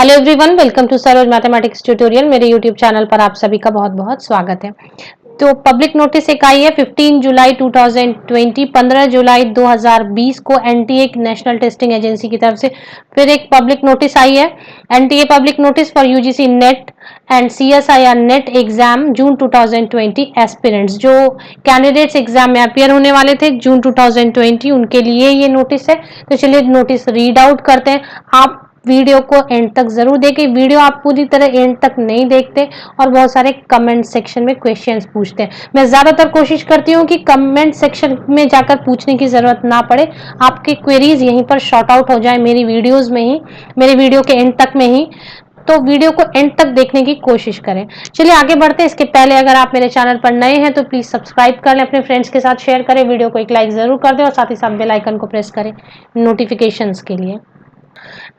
Hello everyone, welcome to Saroj mathematics tutorial. मेरे YouTube channel पर आप सभी का बहुत बहुत स्वागत है। तो पब्लिक नोटिस एक आई है 15 जुलाई 2020, 15 जुलाई 2020 को एनटीए नेशनल टेस्टिंग एजेंसी की तरफ से फिर एक पब्लिक नोटिस आई है। NTA public notice for UGC net and CSIR net exam June 2020 aspirants, जो कैंडिडेट्स एग्जाम में अपियर होने वाले थे जून 2020, उनके लिए ये नोटिस है। तो चलिए नोटिस रीड आउट करते हैं। आप वीडियो को एंड तक जरूर देखें। वीडियो आप पूरी तरह एंड तक नहीं देखते और बहुत सारे कमेंट सेक्शन में क्वेश्चंस पूछते हैं। मैं ज्यादातर कोशिश करती हूँ कि कमेंट सेक्शन में जाकर पूछने की जरूरत ना पड़े, आपके क्वेरीज यहीं पर शॉर्ट आउट हो जाए मेरी वीडियोज में ही, मेरे वीडियो के एंड तक में ही। तो वीडियो को एंड तक देखने की कोशिश करें। चलिए आगे बढ़ते हैं। इसके पहले अगर आप मेरे चैनल पर नए हैं तो प्लीज सब्सक्राइब कर लें, अपने फ्रेंड्स के साथ शेयर करें, वीडियो को एक लाइक जरूर कर दें और साथ ही साथ बेल आइकन को प्रेस करें नोटिफिकेशंस के लिए।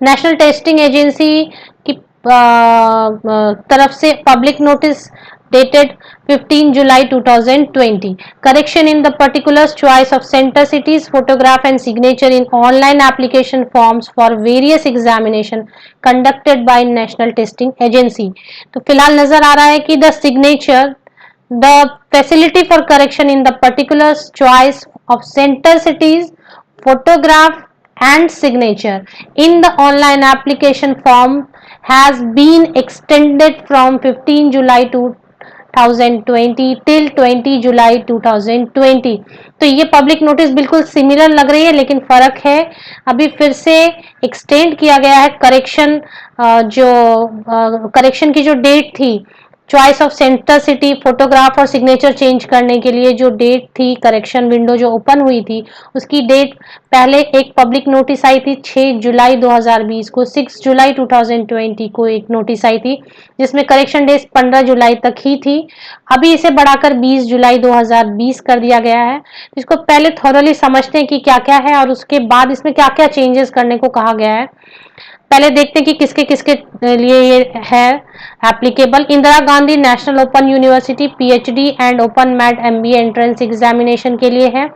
नेशनल टेस्टिंग एजेंसी की तरफ से public notice dated 15 July 2020. Correction in the particulars choice of center cities, photograph and signature in online application forms for various examination conducted by National Testing Agency. तो फिलहाल नजर आ रहा है कि the signature, the facility for correction in the particulars choice of center cities, photograph and signature in the online application form has been extended from 15 July 2020 till 20 जुलाई 2020। तो ये public notice बिल्कुल similar लग रही है, लेकिन फर्क है अभी फिर से एक्सटेंड किया गया है। करेक्शन करेक्शन की जो डेट थी, choice of centre city, photograph और सिग्नेचर चेंज करने के लिए जो डेट थी, करेक्शन विंडो जो ओपन हुई थी, उसकी डेट पहले एक पब्लिक नोटिस आई थी 6 जुलाई 2020 को, 6 जुलाई 2020 को एक नोटिस आई थी जिसमें करेक्शन डेट 15 जुलाई तक ही थी। अभी इसे बढ़ाकर 20 जुलाई 2020 कर दिया गया है। इसको पहले थॉरली समझते हैं कि क्या क्या है और उसके बाद इसमें क्या क्या चेंजेस करने को कहा गया है। पहले देखते हैं कि किसके किसके लिए ये है applicable. Indira Gandhi National Open University PhD and Open MAT MBA entrance examination के लिए है।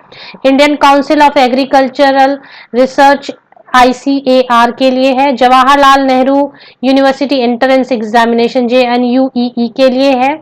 Indian Council of Agricultural Research ICAR के लिए है। Jawaharlal Nehru University entrance examination JNUEE के लिए है।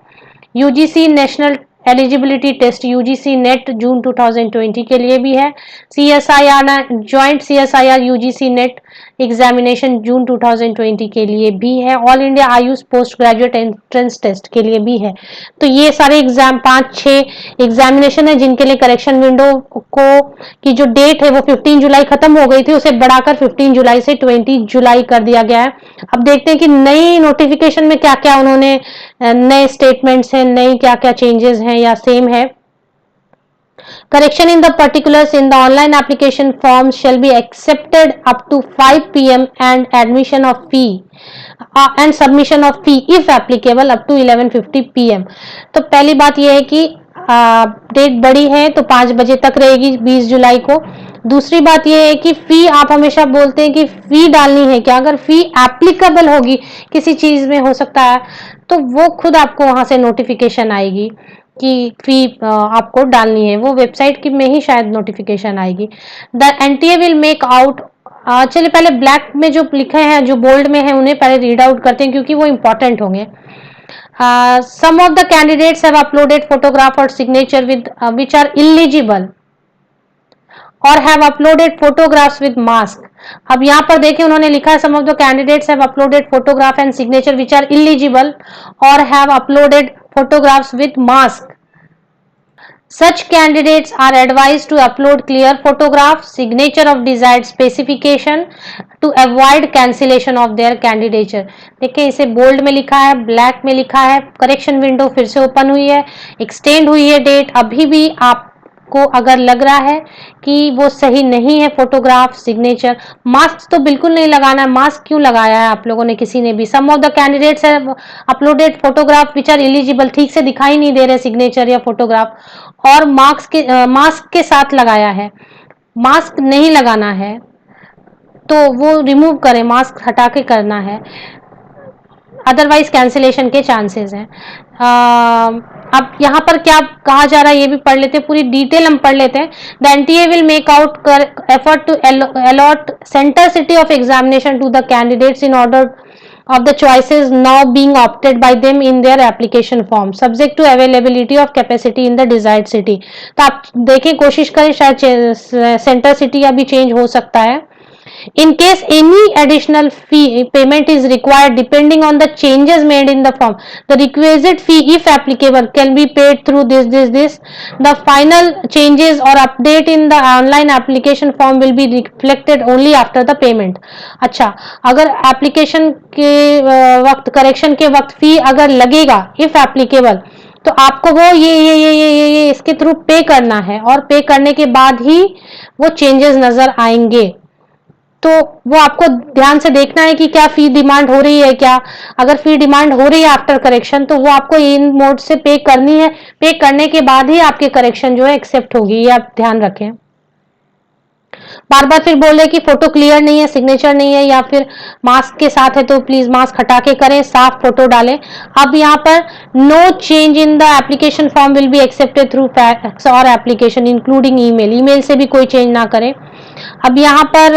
UGC National Eligibility Test UGC NET June 2020 के लिए भी है। CSIR joint CSIR UGC NET examination June 2020 के लिए भी है। All India AYUSH Post Graduate Entrance Test के लिए भी है। तो ये सारे एग्जाम 5-6 एग्जामिनेशन है जिनके लिए करेक्शन विंडो को की जो डेट है वो 15 जुलाई खत्म हो गई थी, उसे बढ़ाकर 15 जुलाई से 20 जुलाई कर दिया गया है। अब देखते हैं कि नई नोटिफिकेशन में क्या क्या उन्होंने नए स्टेटमेंट्स हैं, नई क्या क्या चेंजेस हैं या सेम है। Correction in the particulars in the online application forms shall be accepted up to 5 p.m. and admission of fee and submission of fee if applicable up to 11:50 p.m. तो पहली बात यह है कि डेट बड़ी है तो 5 बजे तक रहेगी 20 जुलाई को। दूसरी बात यह है कि फी, आप हमेशा बोलते हैं कि फी डालनी है क्या, अगर फी एप्लीकेबल होगी किसी चीज में हो सकता है तो वो खुद आपको वहां से नोटिफिकेशन आएगी कि फी आपको डालनी है, वो वेबसाइट की में ही शायद नोटिफिकेशन आएगी। The NTA will make out, चलिए पहले ब्लैक में जो लिखे हैं, जो बोल्ड में है, उन्हें पहले रीड आउट करते हैं क्योंकि वो इंपॉर्टेंट होंगे। Some of the candidates have uploaded photograph और signature with which are eligible और have uploaded photographs with mask. अब यहाँ पर देखें उन्होंने लिखा है some of the candidates have uploaded photograph and signature which are eligible और have uploaded photographs with mask. Such candidates are advised to upload clear photograph, signature of desired specification to avoid cancellation of their candidature. देखिए इसे bold में लिखा है, black में लिखा है। Correction window फिर से ओपन हुई है, एक्सटेंड हुई है डेट। अभी भी आपको अगर लग रहा है कि वो सही नहीं है फोटोग्राफ, सिग्नेचर, मास्क तो बिल्कुल नहीं लगाना है। मास्क क्यों लगाया है आप लोगों ने, किसी ने भी। Some of the candidates have uploaded photograph which are eligible, ठीक से दिखाई नहीं दे रहे सिग्नेचर या फोटोग्राफ, और मास्क के साथ लगाया है। मास्क नहीं लगाना है तो वो रिमूव करें, मास्क हटा के करना है, अदरवाइज कैंसिलेशन के चांसेस हैं। अब यहाँ पर क्या कहा जा रहा है ये भी पढ़ लेते हैं, पूरी डिटेल हम पढ़ लेते हैं। The NTA will make out effort to allot centre city of examination to the candidates in order of the choices now being opted by them in their application form subject to availability of capacity in the desired city। तो आप देखें, कोशिश करें, शायद centre city अभी change हो सकता है। In case any additional fee payment is required depending on the changes made in the form, the requisite fee, if applicable, can be paid through this. The final changes or update in the online application form will be reflected only after the payment। अच्छा, अगर application के वक्त, correction के वक्त फी अगर लगेगा if applicable, तो आपको वो ये इसके थ्रू पे करना है और पे करने के बाद ही वो चेंजेस नजर आएंगे। तो वो आपको ध्यान से देखना है कि क्या फी डिमांड हो रही है क्या। अगर फी डिमांड हो रही है आफ्टर करेक्शन, तो वो आपको इन मोड से पे करनी है। पे करने के बाद ही आपके करेक्शन जो है एक्सेप्ट होगी, ये आप ध्यान रखें। बार बार फिर बोल रहे कि फोटो क्लियर नहीं है, सिग्नेचर नहीं है, या फिर मास्क के साथ है तो प्लीज मास्क हटा के करें, साफ फोटो डालें। अब यहाँ पर no change in the application form will be accepted through fax और एप्लीकेशन इंक्लूडिंग ईमेल। ईमेल से भी कोई चेंज ना करें। अब यहाँ पर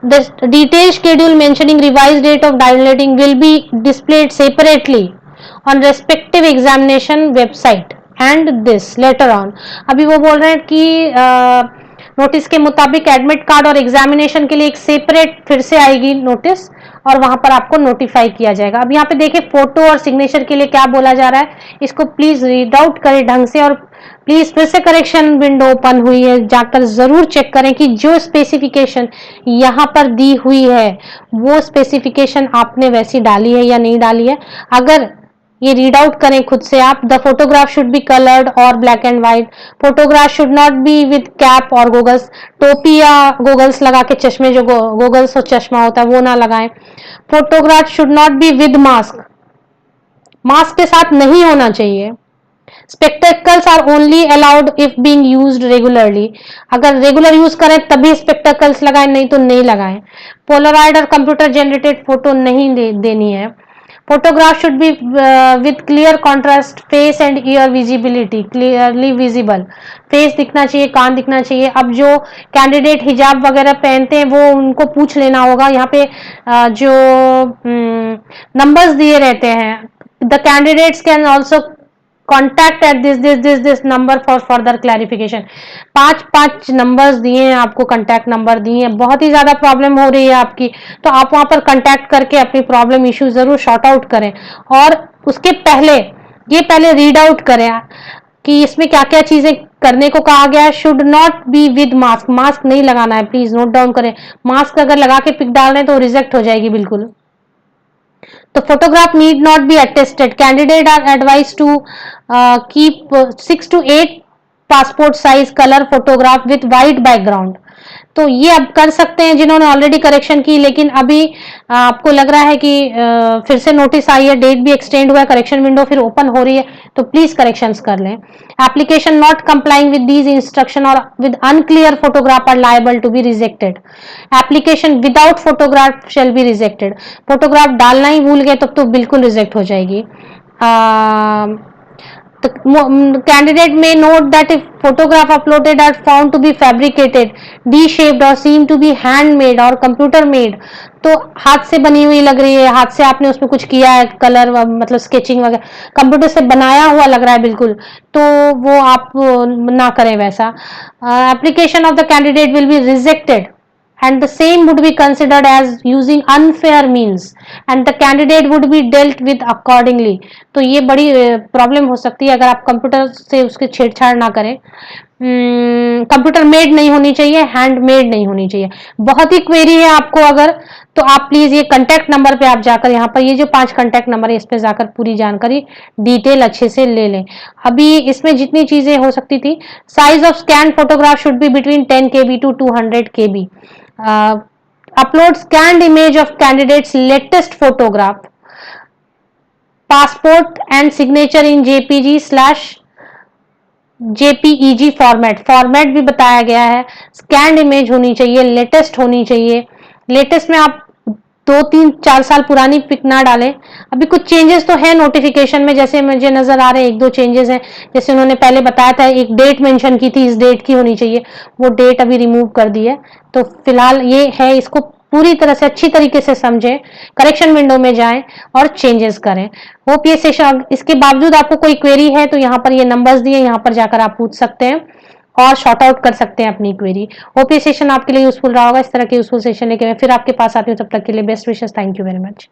the detail schedule mentioning revise date of downloading will be displayed separately on respective examination website and this later on. अभी वो बोल रहे हैं कि नोटिस के मुताबिक एडमिट कार्ड और एग्जामिनेशन के लिए एक सेपरेट फिर से आएगी नोटिस, और वहां पर आपको नोटिफाई किया जाएगा। अब यहाँ पे देखिए फोटो और सिग्नेचर के लिए क्या बोला जा रहा है, इसको प्लीज रीड आउट करें ढंग से, और प्लीज फिर से करेक्शन विंडो ओपन हुई है, जाकर जरूर चेक करें कि जो स्पेसिफिकेशन यहाँ पर दी हुई है वो स्पेसिफिकेशन आपने वैसी डाली है या नहीं डाली है। अगर ये रीड आउट करें खुद से आप। The photograph should be coloured और black and white. Photograph should not be with cap और गोगल्स। टोपी या गोगल्स लगा के, चश्मे जो गोगल्स और चश्मा होता है वो ना लगाएं। Photograph should not be with mask, mask के साथ नहीं होना चाहिए। Spectacles are only allowed if being used regularly. अगर रेगुलर यूज करें तभी स्पेक्टेकल्स लगाएं, नहीं तो नहीं लगाएं। पोलराइड और कंप्यूटर जनरेटेड फोटो नहीं देनी है। Photograph should be with clear contrast face and ear visibility, clearly visible। Face दिखना चाहिए, कान दिखना चाहिए। अब जो कैंडिडेट हिजाब वगैरह पहनते हैं वो उनको पूछ लेना होगा। यहाँ पे जो नंबर्स दिए रहते हैं, the candidates can also contact at this number for further clarification. 5 numbers दिए हैं आपको, कॉन्टैक्ट नंबर दिए हैं। बहुत ही ज्यादा प्रॉब्लम हो रही है आपकी, तो आप वहां पर कॉन्टैक्ट करके अपनी प्रॉब्लम इश्यू जरूर शॉर्ट आउट करें। और उसके पहले रीड आउट करें कि इसमें क्या क्या चीजें करने को कहा गया है। Should not be with mask, mask नहीं लगाना है, प्लीज नोट डाउन करें। मास्क अगर लगा के पिक डाल रहे हैं तो रिजेक्ट हो जाएगी बिल्कुल। तो photograph need not be attested। Candidate are advised to keep 6 to 8 passport size color photograph with white background। तो ये अब कर सकते हैं जिन्होंने ऑलरेडी करेक्शन की, लेकिन अभी आपको लग रहा है कि फिर से नोटिस आई है, डेट भी एक्सटेंड हुआ है, करेक्शन विंडो फिर ओपन हो रही है, तो प्लीज करेक्शंस कर लें। Application not complying with these instruction और with unclear photograph are liable to be rejected. Application without photograph shall be rejected. Photograph डालना ही भूल गए तब तो बिल्कुल रिजेक्ट हो जाएगी। The candidate may note that if photograph uploaded are found to be fabricated, D-shaped or seem to be handmade or computer made, तो हाथ से बनी हुई लग रही है, हाथ से आपने उसमें कुछ किया है, कलर मतलब स्केचिंग वगैरह, कंप्यूटर से बनाया हुआ लग रहा है बिल्कुल, तो वो आप ना करें वैसा। Application of the candidate will be rejected and the same would be considered as using unfair means and the candidate would be dealt with accordingly। तो ये बड़ी प्रॉब्लम हो सकती है अगर आप कंप्यूटर से उसके छेड़छाड़ ना करें। कंप्यूटर मेड नहीं होनी चाहिए, हैंडमेड नहीं होनी चाहिए। बहुत ही क्वेरी है आपको अगर, तो आप प्लीज ये कांटेक्ट नंबर पे आप जाकर, यहाँ पर ये जो 5 कांटेक्ट नंबर है इस पे जाकर पूरी जानकारी डिटेल अच्छे से ले लें। अभी इसमें जितनी चीजें हो सकती थी, size of scan photograph should be between 10 KB to 200 KB। upload scanned image of candidate's latest photograph, passport and signature in JPEG format भी बताया गया है। स्कैंड इमेज होनी चाहिए, लेटेस्ट होनी चाहिए। लेटेस्ट में आप 2-3-4 साल पुरानी पिक ना डालें। अभी कुछ चेंजेस तो है नोटिफिकेशन में, जैसे मुझे नजर आ रहे हैं 1-2 चेंजेस हैं। जैसे उन्होंने पहले बताया था, एक डेट मेंशन की थी, इस डेट की होनी चाहिए, वो डेट अभी रिमूव कर दी है। तो फिलहाल ये है, इसको पूरी तरह से अच्छी तरीके से समझें, करेक्शन विंडो में जाएं और चेंजेस करें। होप ये सेशन, इसके बावजूद आपको कोई क्वेरी है तो यहाँ पर ये नंबर्स दिए, यहाँ पर जाकर आप पूछ सकते हैं और शॉर्ट आउट कर सकते हैं अपनी क्वेरी। होप ये सेशन आपके लिए यूजफुल रहा होगा। इस तरह के यूजफुल सेशन लेके मैं फिर आपके पास आती हूँ। तब तक के लिए best wishes. Thank you very much.